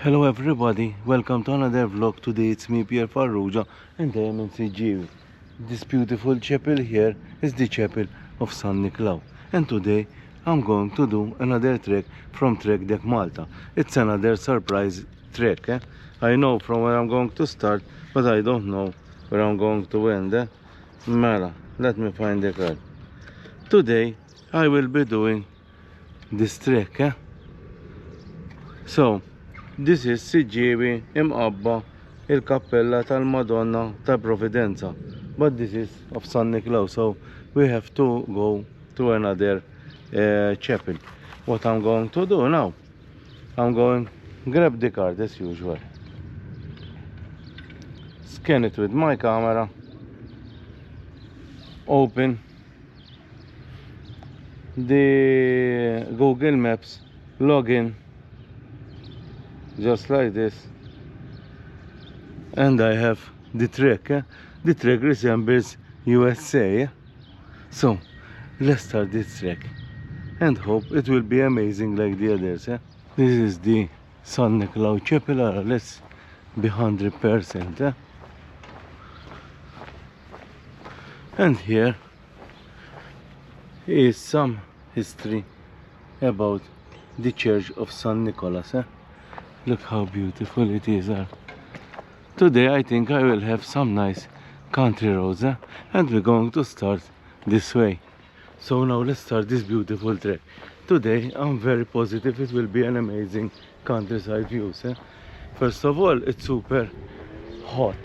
Hello everybody, welcome to another vlog. Today it's me, Pierre Farrugia, and I am in Siggiewi. This beautiful chapel here is the chapel of San Niklaw, and today I'm going to do another trek from Trek Deck Malta. It's another surprise trek. I know from where I'm going to start, but I don't know where I'm going to end. Mela, let me find the car. Today I will be doing this trek. So this is Siggiewi imqabba il-kappella tal-Madonna Tal Providenza, but this is of San Niklaw, so we have to go to another chapel. What I'm going to do now, I'm going to grab the card as usual, scan it with my camera, open the Google Maps, log in just like this, and I have the trek. The trek resembles USA. So let's start this trek and hope it will be amazing like the others. This is the San Niklaw Chapel. Let's be 100%. And here is some history about the Church of St. Nicholas. Look how beautiful it is. Today I think I will have some nice country roads, and we're going to start this way. So now let's start this beautiful trek. Today I'm very positive it will be an amazing countryside views. First of all, it's super hot.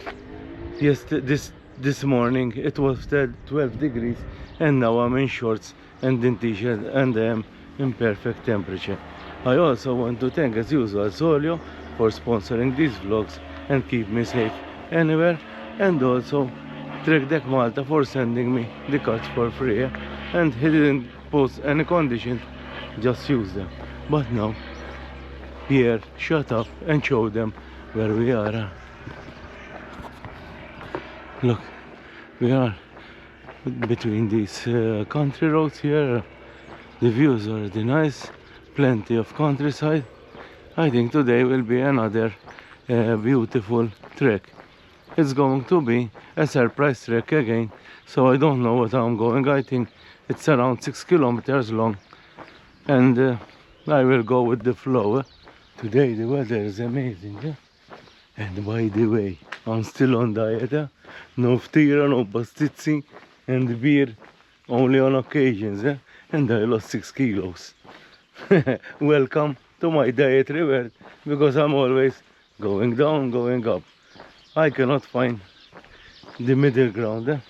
Yes, this morning it was 12 degrees, and now I'm in shorts and in t-shirt, and I am in perfect temperature. I also want to thank, as usual, Zoleo for sponsoring these vlogs and keep me safe anywhere, and also Trek Deck Malta for sending me the cards for free. And he didn't pose any conditions, just use them. But now, Pierre, shut up and show them where we are. Look, we are between these country roads here. The views are really nice. Plenty of countryside. I think today will be another beautiful trek. It's going to be a surprise trek again, so I don't know what I'm going. I think it's around 6 kilometers long, and I will go with the flow. Today the weather is amazing. And by the way, I'm still on diet. No ftira, no pastizzi, and beer only on occasions. And I lost 6 kilos. Welcome to my dietary world, because I'm always going down, going up. I cannot find the middle ground,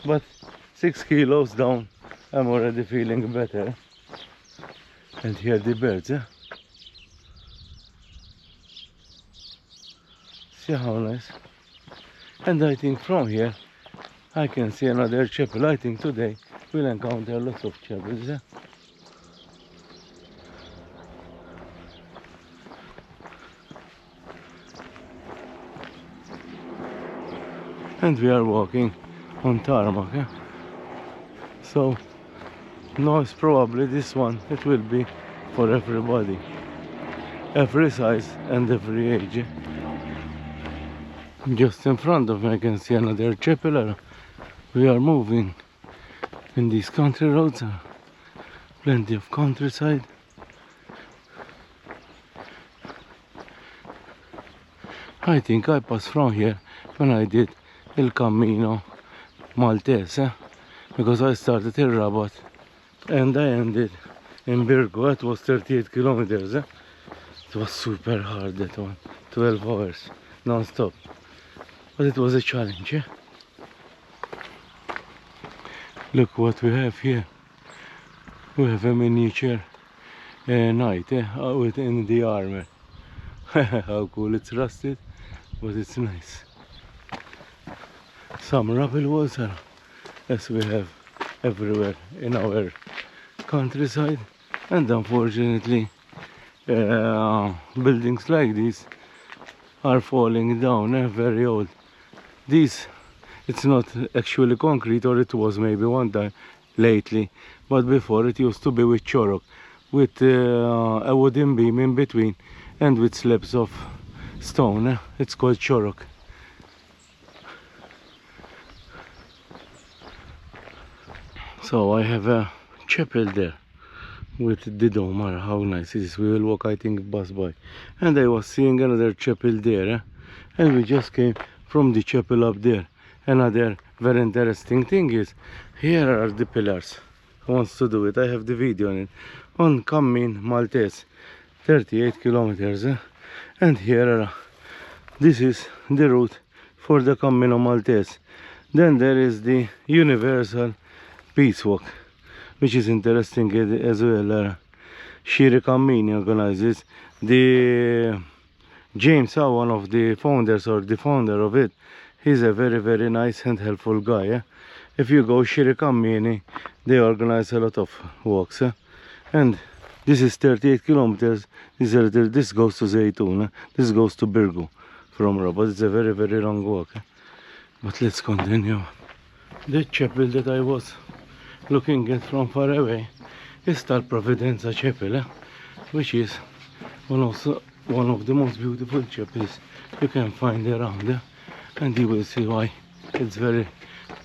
but 6 kilos down, I'm already feeling better. And here the birds. See how nice. And I think from here I can see another chapel. I think today we'll encounter lots of chapels. And we are walking on tarmac. So now it's probably this one. It will be for everybody, every size and every age. Just in front of me I can see another chapel. We are moving in these country roads. Plenty of countryside. I think I passed from here when I did Il Cammino Maltese, because I started in Rabat and I ended in Birgo. It was 38 kilometers. It was super hard, that one. 12 hours non-stop, but it was a challenge. Look what we have here. We have a miniature knight within the armor. How cool. It's rusted, but it's nice. Some rubble water, as we have everywhere in our countryside, and unfortunately buildings like these are falling down. Very old. These, it's not actually concrete, or it was maybe one time lately, but before it used to be with chorok, with a wooden beam in between, and with slabs of stone. It's called chorok. So I have a chapel there with the dome. How nice it is. We will walk, I think, bus by. And I was seeing another chapel there, and we just came from the chapel up there. Another very interesting thing is, here are the pillars. Who wants to do it? I have the video on it. On Cammin Maltese, 38 kilometers. And here are, this is the route for the Cammino Maltese. Then there is the Universal Peace Walk, which is interesting as well. Shiri Cammini organizes. The James, one of the founders or the founder of it, he's a very nice and helpful guy. If you go Shiri Cammini, they organize a lot of walks. And this is 38 kilometers. This goes to Zaytun. This goes to Birgu from Rabat. It's a very long walk. But let's continue. The chapel that I was looking at from far away is Tal Providenza Chapel, which is one of the most beautiful chapels you can find around. And you will see why it's very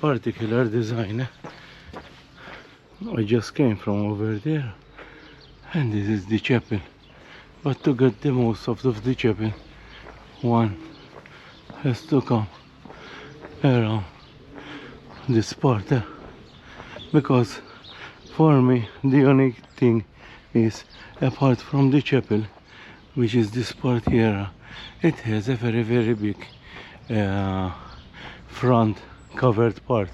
particular design. I just came from over there, and this is the chapel. But to get the most out of the chapel, one has to come around this part, because for me the unique thing is, apart from the chapel, which is this part here, it has a very big front covered part,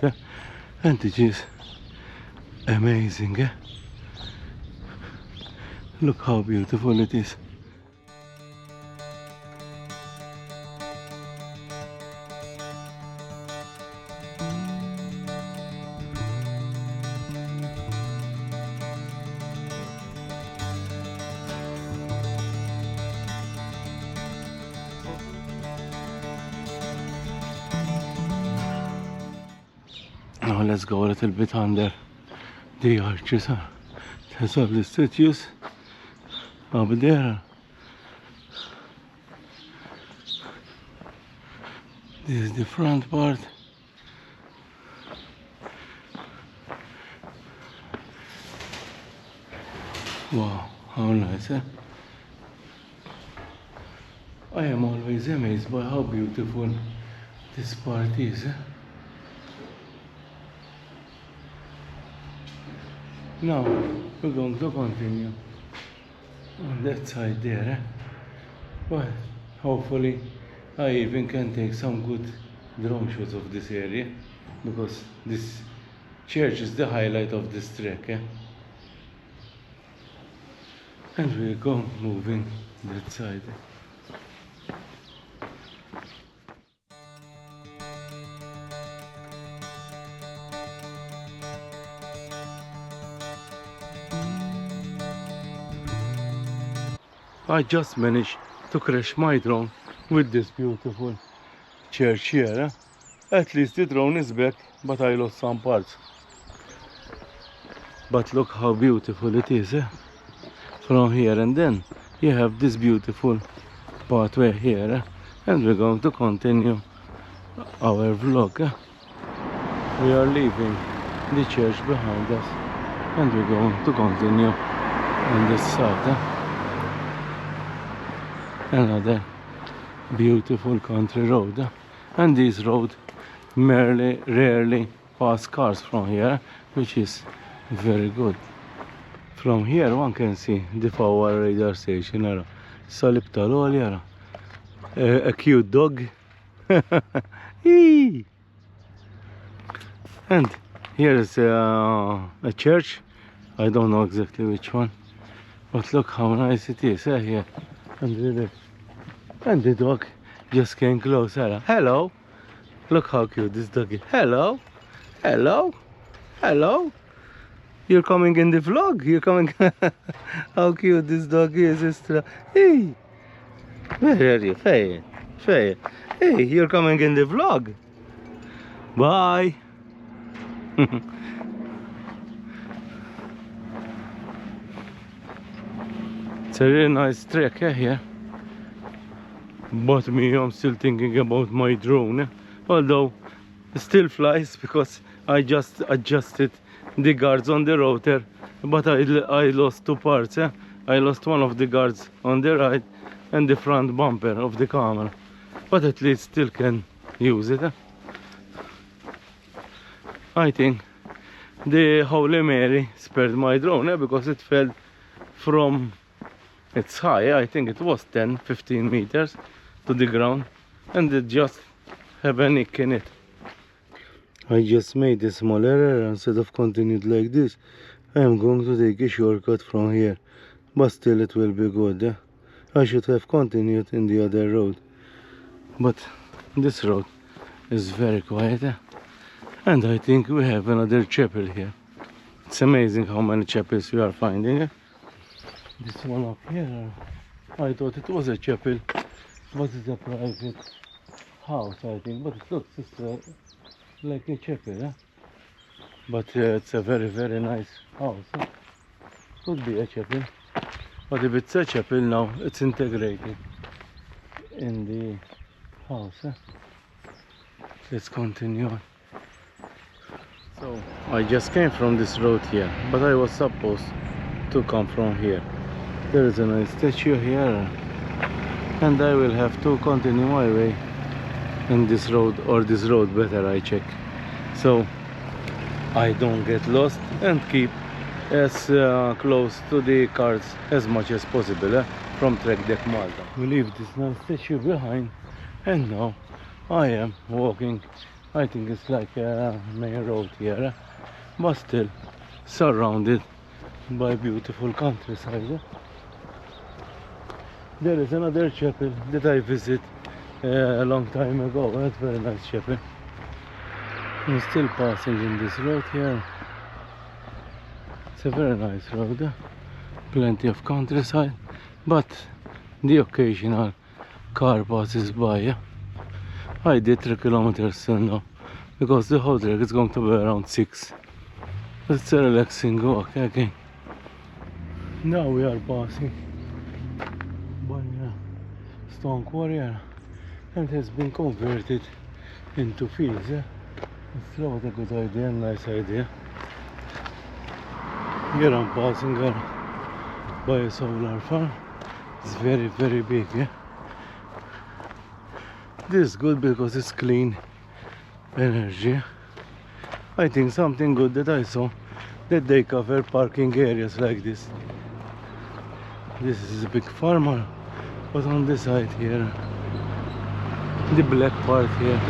and it is amazing. Look how beautiful it is. Now let's go a little bit under the arches. It has all the statues up there. This is the front part. Wow, how nice, eh? I am always amazed by how beautiful this part is. Now we're going to continue on that side there, but hopefully I even can take some good drone shots of this area, because this church is the highlight of this trek. And we'll go moving that side. I just managed to crash my drone with this beautiful church here. At least the drone is back, but I lost some parts. But look how beautiful it is from here, and then you have this beautiful pathway here, and we're going to continue our vlog. We are leaving the church behind us, and we're going to continue on this side. Another beautiful country road, and this road rarely pass cars from here, which is very good. From here one can see the power radar station. Salib Talol, a cute dog. And here is a church. I don't know exactly which one, but look how nice it is here. And the dog just came closer. Hello! Look how cute this dog is. Hello! Hello! Hello! You're coming in the vlog? You're coming? How cute this dog is. Hey! Where are you? Faye! Faye! Hey, you're coming in the vlog? Bye! It's a really nice trek here. But me, I'm still thinking about my drone, although it still flies because I just adjusted the guards on the rotor, but I lost two parts. I lost one of the guards on the right and the front bumper of the camera, but at least still can use it. I think the Holy Mary spared my drone because it fell from its high. I think it was 10-15 meters to the ground, and it just have a nick in it. I just made a small error. Instead of continued like this, I am going to take a shortcut from here, but still it will be good. I should have continued in the other road, but this road is very quiet, and I think we have another chapel here. It's amazing how many chapels we are finding. This one up here, I thought it was a chapel, but it's a private house, I think, but it looks just like a chapel. But it's a very, very nice house. Could be a chapel, but if it's a chapel now, it's integrated in the house. Let's continue on. So I just came from this road here, but I was supposed to come from here. There is a nice statue here, and I will have to continue my way in this road, or this road better, I check, so I don't get lost and keep as close to the cars as much as possible from Trek Deck Malta. We leave this nice statue behind, and now I am walking. I think it's like a main road here, but still surrounded by beautiful countryside. There is another chapel that I visited a long time ago. That's a very nice chapel. I'm still passing in this road here. It's a very nice road, plenty of countryside, but the occasional car passes by. I did 3 kilometers till now, because the whole trek is going to be around 6. It's a relaxing walk again. Now we are passing by a stone quarry, and it has been converted into fields. It's not a good idea, nice idea. Here I'm passing by a solar farm. It's very, very big. This is good because it's clean energy. I think something good that I saw, that they cover parking areas like this. This is a big farmer, but on this side here, the black part here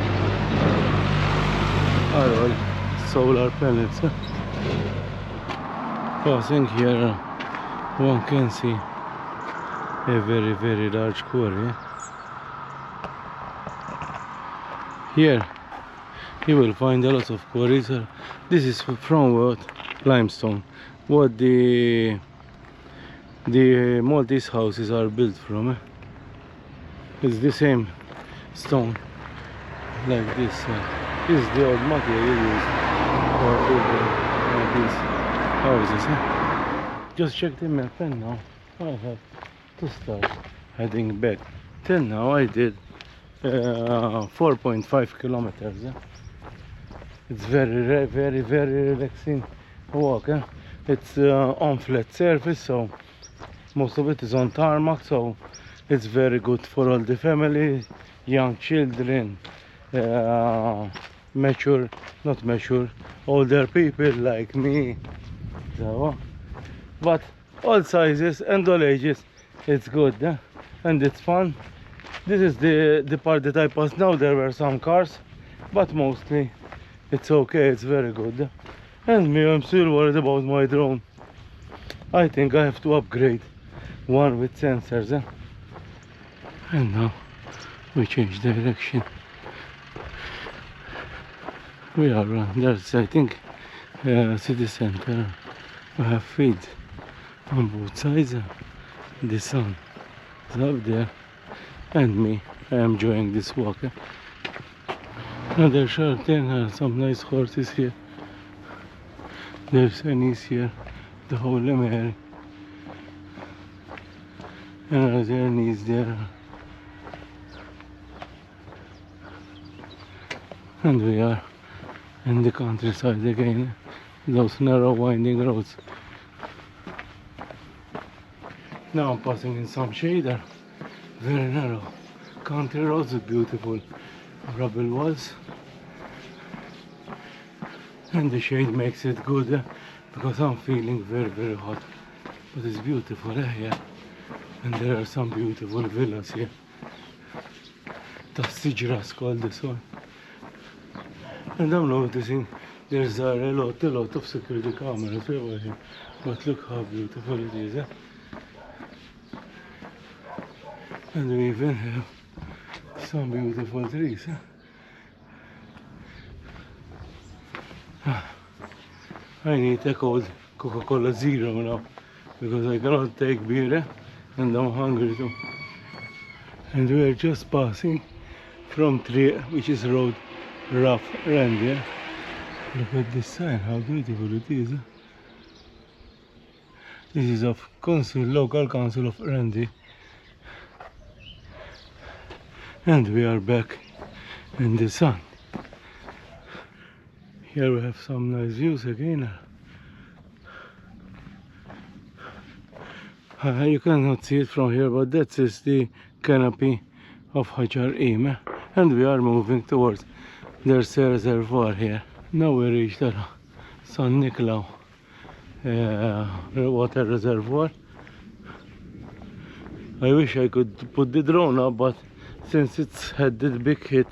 are all solar panels. Passing here, one can see a very, very large quarry. Here you will find a lot of quarries. This is from what? Limestone. What the Maltese houses are built from. It's the same stone like this. This is the old material used for building these houses. Just check the map, and now I have to start heading back. Till now I did 4.5 kilometers. It's very, very, very relaxing walk. It's on flat surface, so most of it is on tarmac, so it's very good for all the family, young children, mature, not mature, older people like me. So, but all sizes and all ages, it's good, and it's fun. This is the part that I passed now. There were some cars, but mostly it's okay, it's very good. And me, I'm still worried about my drone. I think I have to upgrade one with sensors. And now we change direction. We are there's, I think, city center. We have feed on both sides. The sun is up there, and me, I am enjoying this walk. Another short thing, some nice horses here. There's Anis here, the Holy Mary. Another Anis there. And we are in the countryside again, those narrow winding roads. Now I'm passing in some shade, very narrow country roads with beautiful rubble walls, and the shade makes it good because I'm feeling very hot, but it's beautiful here, and there are some beautiful villas here. The Siggiewi called this one, and I'm noticing there's a lot of security cameras over here, but look how beautiful it is. And we even have some beautiful trees. I need a cold Coca-Cola Zero now because I cannot take beer and I'm hungry too. And we are just passing from Tree, which is road rough Randy. Look at this sign, how beautiful it is. This is of local council of Randy. And we are back in the sun. Here we have some nice views again. You cannot see it from here, but that is the canopy of Hajar Eam. And we are moving towards there's a reservoir here. Now we reached the San Niklaw water reservoir. I wish I could put the drone up, but since it's had this big hit,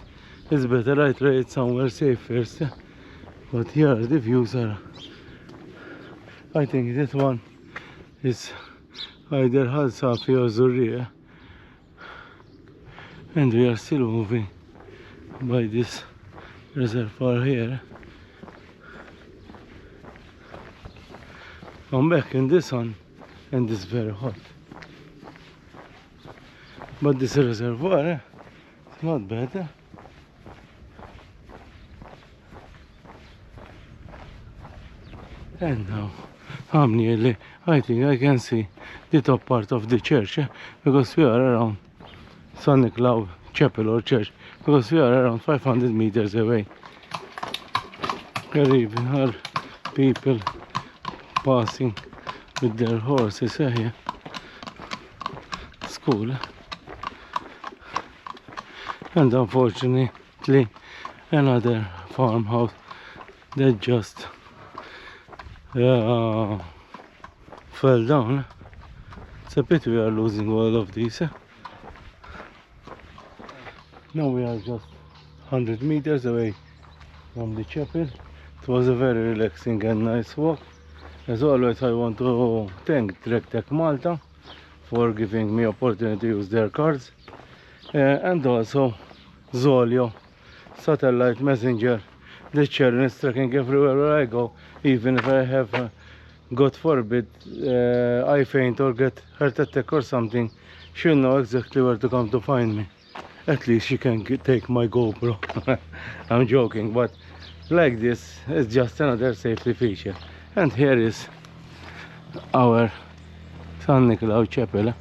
it's better I try it somewhere safe first. But here the views are, I think this one is either Hal Safi or Zoleo, and we are still moving by this reservoir here. I'm back in the sun and it's very hot. But this reservoir, it's not bad. And now I'm nearly, I think I can see the top part of the church, because we are around San Niklaw Chapel or church, because we are around 500 meters away. There even are people passing with their horses here. School. And unfortunately another farmhouse that just fell down. It's a pity we are losing all of these. Now we are just 100 meters away from the chapel. It was a very relaxing and nice walk. As always, I want to thank Trek Deck Malta for giving me opportunity to use their cards, and also Zoleo satellite messenger. The channel is tracking everywhere where I go, even if I have God forbid I faint or get heart attack or something, she'll know exactly where to come to find me. At least she can take my GoPro. I'm joking, but like this, it's just another safety feature. And here is our San Niklaw Chapel.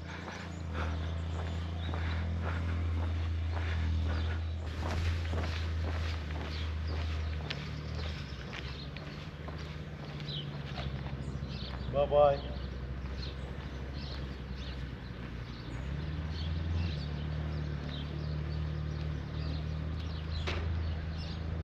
Bye bye.